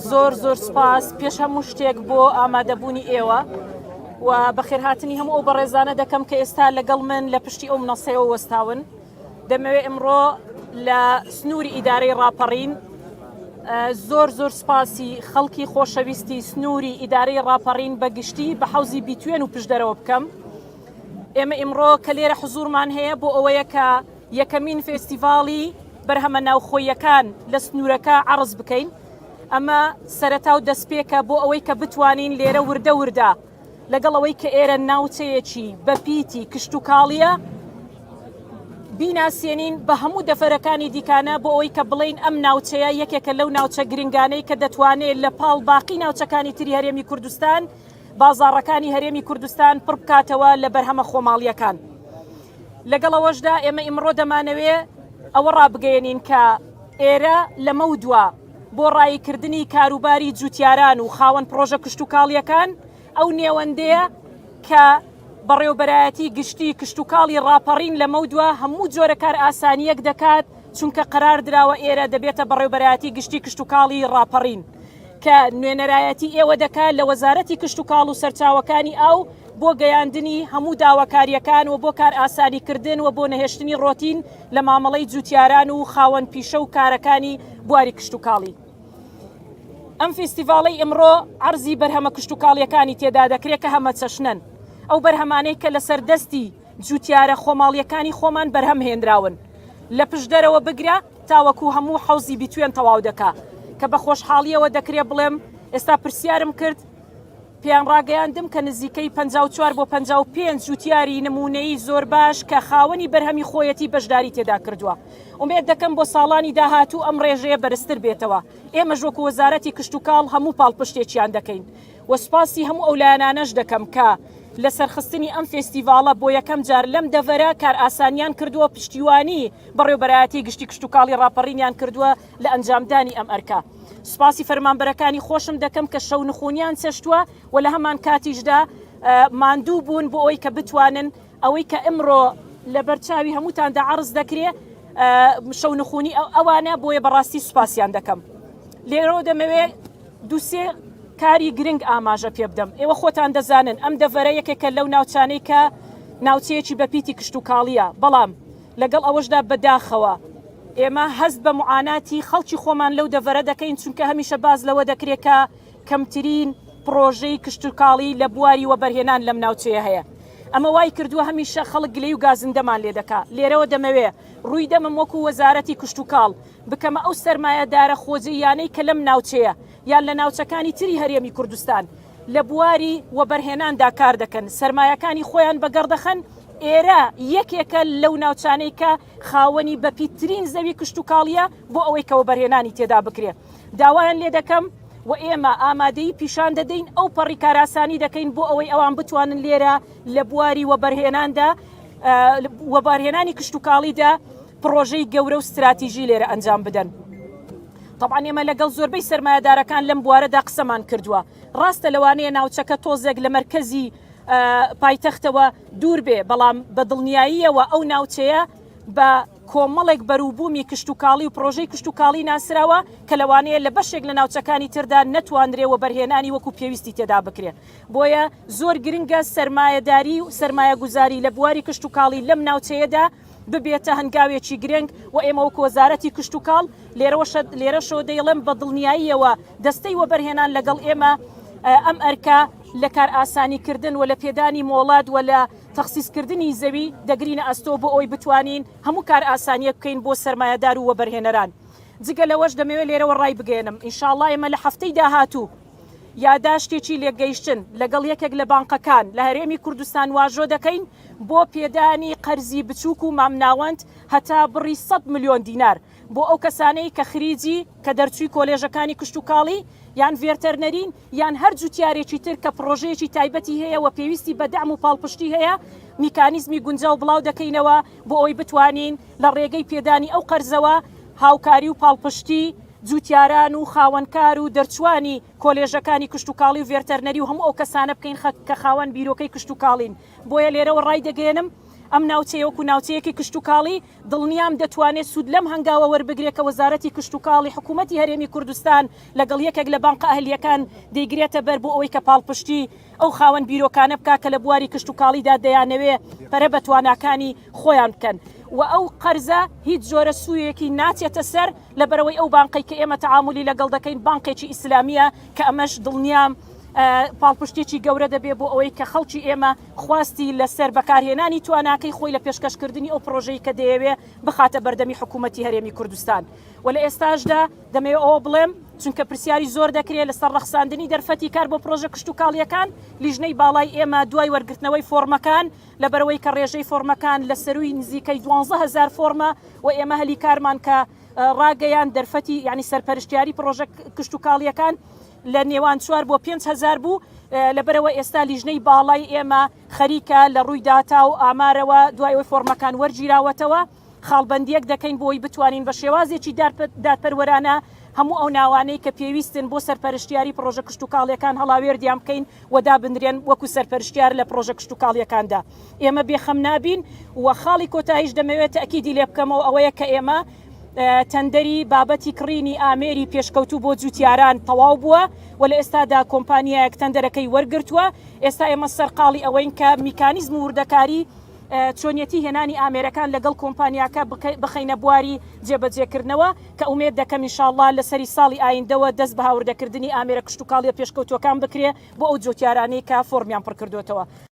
زۆر زۆر سپاس پێش هەموو شتێک بۆ ئامادەبوونی ئێوە و بەخێرهاتنی هەموو ئەو بەڕێزانە دەکەم کە ئێستا لەگەڵ من لە پشتی ئەو منەسەیەوە وەستاون. دەمەوێت ئەمڕۆ لە سنووری ئیدارەی ڕاپەڕین زۆر زۆر سپاسی خەڵکی خۆشەویستی سنووری ئیدارەی ڕاپەڕین بەگشتی بە حەوزی بیتوێن و پشدەرەوە بکەم. ئێمە ئیمڕۆ کە لێرە حزورمان هەیە بۆ ئەوەیە کە یەکەمین فێستیڤاڵی بەرهەمە ناوخۆیەکان لە سنوورەکە عەرز بکەین. ئەمە سەرەتا و دەستپێکە بۆ ئەوەی کە بتوانین لێرە وردە وردە لەگەڵ ئەوەی کە ئێرە ناوچەیەکی بەپیتی کشت و کاڵیە بیناسیێنین بە هەموو دەفەرەکانی دیکانە بۆ ئەوەی کە بڵین ئەم ناوچەیە یەکێکە لەو ناوچە گرنگانەی کە دەتوانێت لە پاڵ باقی ناوچەکانی تری هەرێمی کوردستان بازاڕەکانی هەرێمی کوردستان پڕ بکاتەوە لە بەرهەمە خۆماڵیەکان. لەگەڵ ئەوەشدا ئێمە ئیمڕۆ دەمانەوێ ئەوە ڕابگەێنین کە ئێرە لەمە دووە بۆ ڕایکردنی کاروباری جوتیاران و خاوەن پرۆژە کشت و کاڵیەکان ئەو نێوەندەیە کە بەڕێوەبەرایەتی گشتی کشت و کاڵی ڕاپەڕین لە مەودووە هەموو جۆرە کار ئاسانیەک دەکات چونکە قەرار دراوە ئێرە دەبێتە بەڕێوەبەرایەتی گشتی کشت و کاڵی ڕاپەڕین کە نوێنەرایەتی ئێوە دەکات لە وەزارەتی کشت و کاڵ و سەرچاوەکانی ئەو بۆ گەیاندنی هەموو داواکاریەکان و بۆ کار ئاسانیکردن و بۆ نەهێشتنی ڕۆتین لە مامەڵەی جوتیاران و خاوەن پیشە و کارەکانی بواری کشت و کاڵی. ئەم فیستیڤاڵی ئەمڕۆ عەرزی بەرهەمە کشت و کاڵیەکانی تێدا دەکرێت کە هەمە چەشنن ئەو بەرهەمانەی کە لەسەر دەستی جوتیارە خۆماڵیەکانی خۆمان بەرهەم هێنراون لە پشدەرەوە بگرە تاوەکو هەموو حەوزی بیتوێن تەواو دەکا کە بە خۆشحاڵیەوە دەکرێت بڵێم ئێستا پرسیارم کرد پێیان ڕاگەیاندم کە نزیکەی 54 بۆ 55 جوتیاری نمونەی زۆر باش کە خاوەنی بەرهەمی خۆیەتی بەشداری تێدا کردووە. ئومێد دەکەم بۆ ساڵانی داهاتوو ئەم ڕێژەیە بەرزتر بێتەوە. ئێمەش وەکو وەزارەتی کشت و کاڵ هەموو پاڵپشتێکیان دەکەین و سوپاسی هەموو ئەو لایەنانەش دەکەم کە لە سەرخستنی ئەم فێستیڤاڵە بۆ یەکەم جار لەم دەڤەرە کار ئاسانیان کردووە پشتیوانی بەڕێوەبەرایەتی گشتی کشت و کاڵی ڕاپەڕینیان کردووە لە ئەنجامدانی ئەم ئەرکە. سوپاسی فەرمانبەرەکانی خۆشم دەکەم کە شەو نخونیان چەشتووە و لە هەمان کاتیشدا ماندوو بوون بۆ ئەوەی کە بتوانن ئەوەی کە ئەمڕۆ لە بەرچاوی هەمووتاندا عەرز دەکرێت شەو نخونی ئەوانە بۆیە بەڕاستی سوپاسیان دەکەم. لێرەوە دەمەوێت دووسێ کاری گرنگ ئاماژە پێ بدەم. ئێوە خۆتان دەزانن ئەم دەڤەرە یەکێکە لەو ناوچانەی کە ناوچەیەکی بەپیتی کشت و کاڵیە بەڵام لەگەڵ ئەوەشدا بەداخەوە ئێمە هەست بە معاناتی خەڵکی خۆمان لەو دەڤەرە دەکەین چونکە هەمیشە باز لەوە دەکرێت کە کەمترین پرۆژەی کشت و کاڵی لە بواری وەبەرهێنان لەم ناوچەیە هەیە. ئەمە وای کردووە هەمیشە خەڵک گلەی و گازندەمان لێ دەکات. لێرەوە دەمەوێ ڕووی دەمەم وەکو وەزارەتی کشت و کاڵ بکەمە ئەو سەرمایەدارە خۆجییانەی کە لەم ناوچەیە یان لە ناوچەکانی تری هەرێمی کوردستان لە بواری وەبەرهێناندا کار دەکەن سەرمایەکانی خۆیان بەگەڕدەخەن ئێرە یەکێکە لەو ناوچانەی کە خاوەنی بەپیترین زەوی کشت و کاڵیە بۆ ئەوەی کە وەبەرهێنانی تێدا بکرێت. داوایان لێ دەکەم و ئێمە ئامادەی پیشان دەدەین ئەو پەڕی کاراسانی دەکەین بۆ ئەوەی ئەوان بتوانن لێرە لە بواری وەبەرهێناندا وەبەرهێنانی کشت و کاڵیدا پرۆژەی گەورە و استراتیژی لێرە ئەنجام بدەن. طبعاً ئێمە لەگەڵ زۆربەی سەرمایەدارەکان لەم بوارەدا قسەمان کردووە. ڕاستە لەوانەیە ناوچەکە تۆزێک لە مەرکەزی پایتەختەوە دوور بێ بەڵام بە دڵنیاییەوە ئەو ناوچەیە بە کۆمەڵێک بەرووبوومی کشت و کاڵی و پرۆژەی کشت و کاڵی ناسراوە کە لەوانەیە لە بەشێک لە ناوچەکانی تردا نەتوانرێ وەبەرهێنانی وەکو پێویستی تێدا بکرێت. بۆیە زۆر گرنگە سەرمایەداری و سەرمایە گوزاری لە بواری کشت و کاڵی لەم ناوچەیەدا ببێتە هەنگاوێکی گرنگ و ئێمە وەکو وەزارەتی کشت و کاڵ لێرەشەوە دەیڵێم بە دڵنیاییەوە دەستەی وەبەرهێنان لەگەڵ ئێمە ئەم ئەرکە لە کار ئاسانیکردن و لە پێدانی مۆڵات و لە تەخسیسکردنی زەوی دەگرینە ئەستۆ بۆ ئەوی بتوانین هەموو کار ئاسانیە بکەین بۆ سەرمایەدار و وەبەرهێنەران. جگە لەوەش دەمەوێت لێرەوە ڕای بگەێنم ئینشاءڵڵا ئێمە لە هەفتەی داهاتوو یاداشتێکی لێگەیشتن لەگەڵ یەکێک لە بانقەکان لە هەرێمی کوردستان واژۆ دەکەین بۆ پێدانی قەرزی بچووک و مامناوەند هەتا بڕی 100 ملیۆن دینار بۆ ئەو کەسانەی کە خریجی کە دەرچووی کۆلێژەکانی کشت و کاڵی یان ڤێرتەرنەرین یان هەر جوتیارێکی تر کە پرۆژەیەکی تایبەتی هەیە و پێویستی بە دەعم و پاڵپشتی هەیە میکانیزمی گونجاو بڵاو دەکەینەوە بۆ ئەوی بتوانین لە ڕێگەی پێدانی ئەو قەرزەوە هاوکاری و پاڵپشتی جوتیاران و خاوەنکار و دەرچوانی کۆلێژەکانی کشت و کاڵی و ڤێرتەرنەری و هەموو ئەو کەسانە بکەین کە خاوەن بیرۆکەی کشت و کاڵین. بۆیە لێرەوە ڕای دەگەێنم ئەم ناوچەیەوەکو ناوچەیەکی کشتتوکاڵی دڵنیام دەتوانێت سوود لەم هەنگاوە وەربگرێت کە وەزارەتی کشتتوکاڵی حکوومەتتی هەرێمی کوردستان لەگەڵ یەکێک لە بانقە ئەهلیەکان دەیگرێتە بەر بۆ ئەوەی کە پاڵپشتی ئەو خاوەن بیرۆکانە بکا کە لە بواری کشتتوکاڵیدا دەیانەوێ پەرە بە تواناکانی خۆیان بکەن و ئەو قەرزە هیچ جۆرە سوویەکی ناچێتە سەر لەبەرەوەی ئەو بانقی کە ئێمە تەعاملی لەگەڵ دەکەین بانقێکی ئیسلامیە کە ئەمەش دڵنیام پاڵپشتێکی گەورە دەبێ بۆ ئەوەی کە خەڵکی ئێمە خواستی لەسەر بەکارهێنانی تواناکەی خۆی لە پێشکەشکردنی ئەو پرۆژەی کە دەیەوێ بخاتە بەردەمی حکوومەتتی هەرێمی کوردستان و لە ئێستاشدا دەمەوێت ئەوە بڵێم چونکە پرسیاری زۆر دەکرێت لەسەر ڕەخساندنی دەرفەتی کار بۆ پرۆژە کشتتوکاڵیەکان لیژنەی باڵای ئێمە دوای وەرگرتنەوەی فۆرمەکان لەبەرەوەی کە ڕێژەی فۆرمەکان لە سەروی نزیکەی 12,000 فۆرمە و ئێمە هەلی کارمان کە ڕاگەیان دەرفەتی یعنی سەرپەرشتیاری پرۆژە کشتتوکاڵیەکان لە نێوان 4 بۆ 5,000 بوو لەبەرەوە ئێستا لیژنەی باڵای ئێمە خەریکە لە ڕووی داتا و ئامارەوە دوایەوەی فۆرمەکان وەرگیراوەتەوە خاڵبەندیەک دەکەین بۆی بتوانین بە شێوازێکی دادپەروەرانە هەموو ئەو ناوانەی کە پێویستن بۆ سەرپەرشتیاری پرۆژە کشتتوکاڵیەکان هەڵاوێردیان بکەین و دابنرێن وەکو سەرپەرشتیار لە پرۆژە کشتتوکاڵیەکاندا ئێمە بێخەم نابین و خاڵی کۆتاییش دەمەوێت ئەکیدی لێ بکەمەوە ئەوەیە کە ئێمە تەندەری بابەتی کڕینی ئامێری پێشکەوتوو بۆ جوتیاران تەواو بووە و لە ئێستادا کۆمپانیایەک تەندەرەکەی وەرگرتووە ئێستا ئێمە سەرقاڵی ئەوەین کە میکانیزم وردەکاری چۆنیەتی هێنانی ئامێرەکان لەگەڵ کۆمپانیاکە بخەینە بواری جێبەجێکردنەوە کە ئومێد دەکەم ئینشاءالله لە سەری ساڵی ئایندەوە دەست بە هاوردەکردنی ئامێرە کشتتوکاڵیە پێشکەوتوەکان بکرێ بۆ ئەو جوتیارانەی کە فۆرمیان پڕ کردوێتەوە.